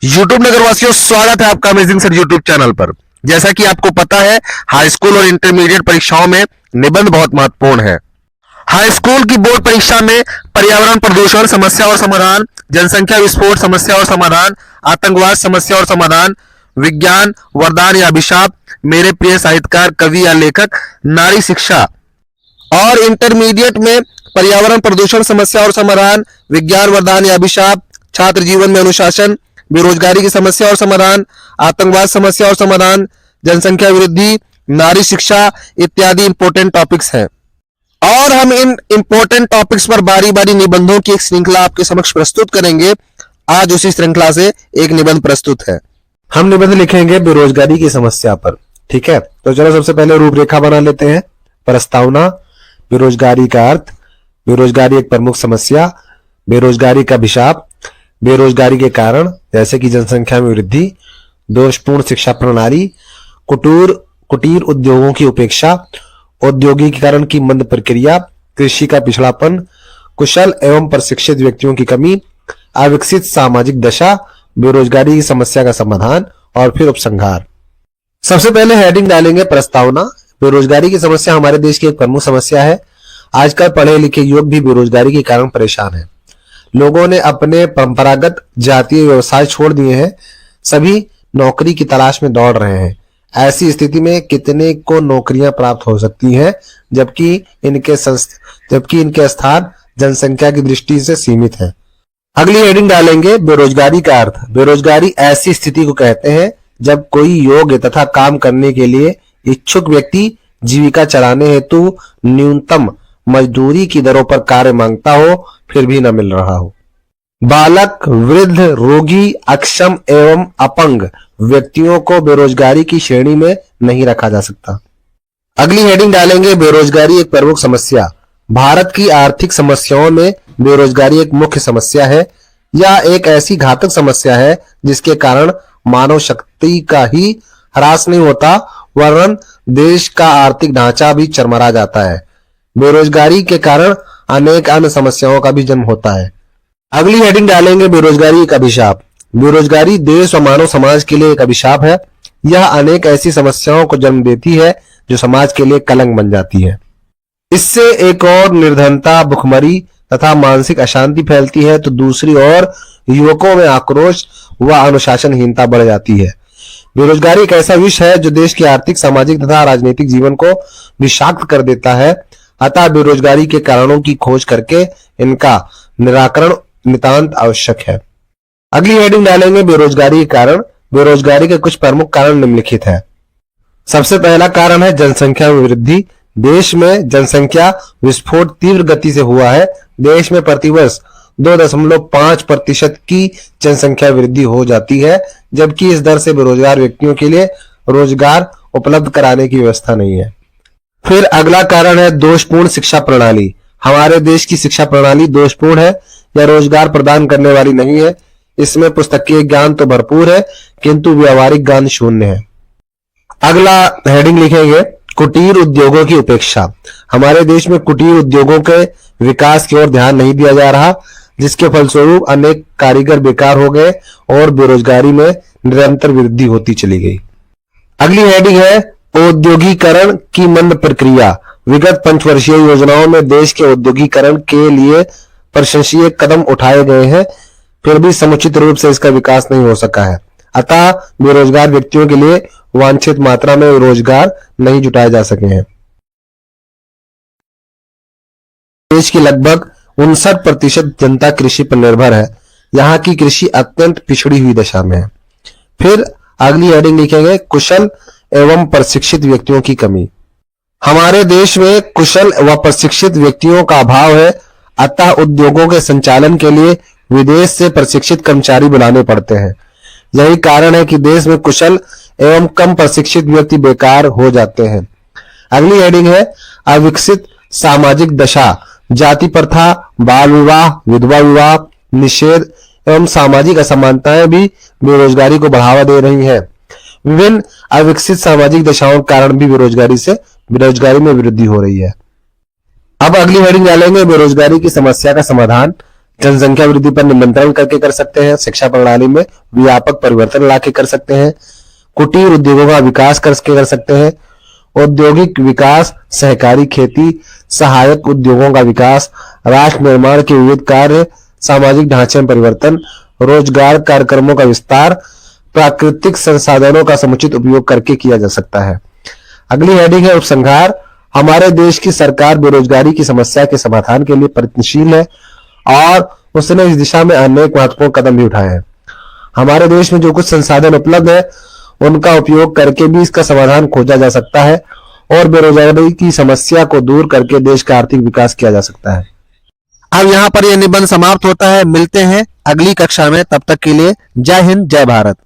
YouTube नगरवासियों, स्वागत है आपका अमेजिंग सर यूट्यूब चैनल पर। जैसा कि आपको पता है, हाई स्कूल और इंटरमीडिएट परीक्षाओं में निबंध बहुत महत्वपूर्ण है। हाई स्कूल की बोर्ड परीक्षा में पर्यावरण प्रदूषण समस्या और समाधान, जनसंख्या विस्फोट समस्या और समाधान, आतंकवाद समस्या और समाधान, विज्ञान वरदान या अभिशाप, मेरे प्रिय साहित्यकार कवि या लेखक, नारी शिक्षा। और इंटरमीडिएट में पर्यावरण प्रदूषण समस्या और समाधान, विज्ञान वरदान या अभिशाप, छात्र जीवन में अनुशासन, बेरोजगारी की समस्या और समाधान, आतंकवाद समस्या और समाधान, जनसंख्या वृद्धि, नारी शिक्षा इत्यादि इंपॉर्टेंट टॉपिक्स हैं। और हम इन इंपॉर्टेंट टॉपिक्स पर बारी बारी निबंधों की एक श्रृंखला आपके समक्ष प्रस्तुत करेंगे। आज उसी श्रृंखला से एक निबंध प्रस्तुत है। हम निबंध लिखेंगे बेरोजगारी की समस्या पर। ठीक है, तो चलो सबसे पहले रूपरेखा बना लेते हैं। प्रस्तावना, बेरोजगारी का अर्थ, बेरोजगारी एक प्रमुख समस्या, बेरोजगारी का अभिशाप, बेरोजगारी के कारण जैसे कि जनसंख्या में वृद्धि, दोषपूर्ण शिक्षा प्रणाली, कुटीर उद्योगों की उपेक्षा, औद्योगिकीकरण की मंद प्रक्रिया, कृषि का पिछड़ापन, कुशल एवं प्रशिक्षित व्यक्तियों की कमी, अविकसित सामाजिक दशा, बेरोजगारी की समस्या का समाधान और फिर उपसंहार। सबसे पहले हेडिंग डालेंगे प्रस्तावना। बेरोजगारी की समस्या हमारे देश की एक प्रमुख समस्या है। आजकल पढ़े लिखे युवक भी बेरोजगारी के कारण परेशान हैं। लोगों ने अपने परंपरागत जातीय व्यवसाय छोड़ दिए हैं, सभी नौकरी की तलाश में दौड़ रहे हैं। ऐसी स्थिति में कितने को नौकरियां प्राप्त हो सकती हैं, जबकि इनके स्थान जनसंख्या की दृष्टि से सीमित है। अगली हेडिंग डालेंगे बेरोजगारी का अर्थ। बेरोजगारी ऐसी स्थिति को कहते हैं जब कोई योग्य तथा काम करने के लिए इच्छुक व्यक्ति जीविका चलाने हेतु न्यूनतम मजदूरी की दरों पर कार्य मांगता हो, फिर भी न मिल रहा हो। बालक, वृद्ध, रोगी, अक्षम एवं अपंग व्यक्तियों को बेरोजगारी की श्रेणी में नहीं रखा जा सकता। अगली हेडिंग डालेंगे बेरोजगारी एक प्रमुख समस्या। भारत की आर्थिक समस्याओं में बेरोजगारी एक मुख्य समस्या है। यह एक ऐसी घातक समस्या है जिसके कारण मानव शक्ति का ही ह्रास नहीं होता, वरन देश का आर्थिक ढांचा भी चरमरा जाता है। बेरोजगारी के कारण अनेक अन्य समस्याओं का भी जन्म होता है। अगली हेडिंग डालेंगे बेरोजगारी एक अभिशाप। बेरोजगारी देश और मानव समाज के लिए एक अभिशाप है। यह अनेक ऐसी समस्याओं को जन्म देती है जो समाज के लिए कलंक बन जाती है। इससे एक और निर्धनता, भुखमरी तथा मानसिक अशांति फैलती है, तो दूसरी ओर युवकों में आक्रोश व अनुशासनहीनता बढ़ जाती है। बेरोजगारी एक ऐसा विष है जो देश के आर्थिक, सामाजिक तथा राजनीतिक जीवन को विषाक्त कर देता है। अतः बेरोजगारी के कारणों की खोज करके इनका निराकरण नितांत आवश्यक है। अगली हेडिंग डालेंगे बेरोजगारी के कारण। बेरोजगारी के कुछ प्रमुख कारण निम्नलिखित है। सबसे पहला कारण है जनसंख्या में वृद्धि। देश में जनसंख्या विस्फोट तीव्र गति से हुआ है। देश में प्रतिवर्ष 2.5% की जनसंख्या वृद्धि हो जाती है, जबकि इस दर से बेरोजगार व्यक्तियों के लिए रोजगार उपलब्ध कराने की व्यवस्था नहीं है। फिर अगला कारण है दोषपूर्ण शिक्षा प्रणाली। हमारे देश की शिक्षा प्रणाली दोषपूर्ण है, यह रोजगार प्रदान करने वाली नहीं है। इसमें पुस्तकीय ज्ञान तो भरपूर है, किंतु व्यावहारिक ज्ञान शून्य है। अगला हेडिंग लिखेंगे कुटीर उद्योगों की उपेक्षा। हमारे देश में कुटीर उद्योगों के विकास की ओर ध्यान नहीं दिया जा रहा, जिसके फलस्वरूप अनेक कारीगर बेकार हो गए और बेरोजगारी में निरंतर वृद्धि होती चली गई। अगली हेडिंग है औद्योगिकीकरण की मंद प्रक्रिया। विगत पंचवर्षीय योजनाओं में देश के औद्योगिकीकरण के लिए प्रशंसनीय कदम उठाए गए हैं, फिर भी समुचित रूप से इसका विकास नहीं हो सका है। अतः बेरोजगार व्यक्तियों के लिए वांछित मात्रा में रोजगार नहीं जुटाए जा सके हैं। देश की लगभग 59% जनता कृषि पर निर्भर है। यहाँ की कृषि अत्यंत पिछड़ी हुई दशा में है। फिर अगली हेडिंग लिखेंगे कुशल एवं प्रशिक्षित व्यक्तियों की कमी। हमारे देश में कुशल व प्रशिक्षित व्यक्तियों का अभाव है, अतः उद्योगों के संचालन के लिए विदेश से प्रशिक्षित कर्मचारी बुलाने पड़ते हैं। यही कारण है कि देश में कुशल एवं कम प्रशिक्षित व्यक्ति बेकार हो जाते हैं। अगली हेडिंग है अविकसित सामाजिक दशा। जाति प्रथा, बाल विवाह, विधवा विवाह निषेध एवं सामाजिक असमानताएं भी बेरोजगारी को बढ़ावा दे रही हैं। विभिन्न अविकसित सामाजिक दशाओं के कारण भी बेरोजगारी में वृद्धि हो रही है। अब अगली हेडिंग डालेंगे बेरोजगारी की समस्या का समाधान। जनसंख्या वृद्धि पर नियंत्रण करके कर सकते हैं। शिक्षा प्रणाली में व्यापक परिवर्तन लाके कर सकते हैं। कुटीर उद्योगों का विकास करके कर सकते हैं। औद्योगिक विकास, सहकारी खेती, सहायक उद्योगों का विकास, राष्ट्र निर्माण के विविध कार्य, सामाजिक ढांचे में परिवर्तन, रोजगार कार्यक्रमों का विस्तार, प्राकृतिक संसाधनों का समुचित उपयोग करके किया जा सकता है। अगली हेडिंग है उपसंहार। हमारे देश की सरकार बेरोजगारी की समस्या के समाधान के लिए प्रयत्नशील है और उसने इस दिशा में अनेक महत्वपूर्ण कदम भी उठाए हैं। हमारे देश में जो कुछ संसाधन उपलब्ध है उनका उपयोग करके भी इसका समाधान खोजा जा सकता है और बेरोजगारी की समस्या को दूर करके देश का आर्थिक विकास किया जा सकता है। अब यहाँ पर यह निबंध समाप्त होता है। मिलते हैं अगली कक्षा में, तब तक के लिए जय हिंद, जय भारत।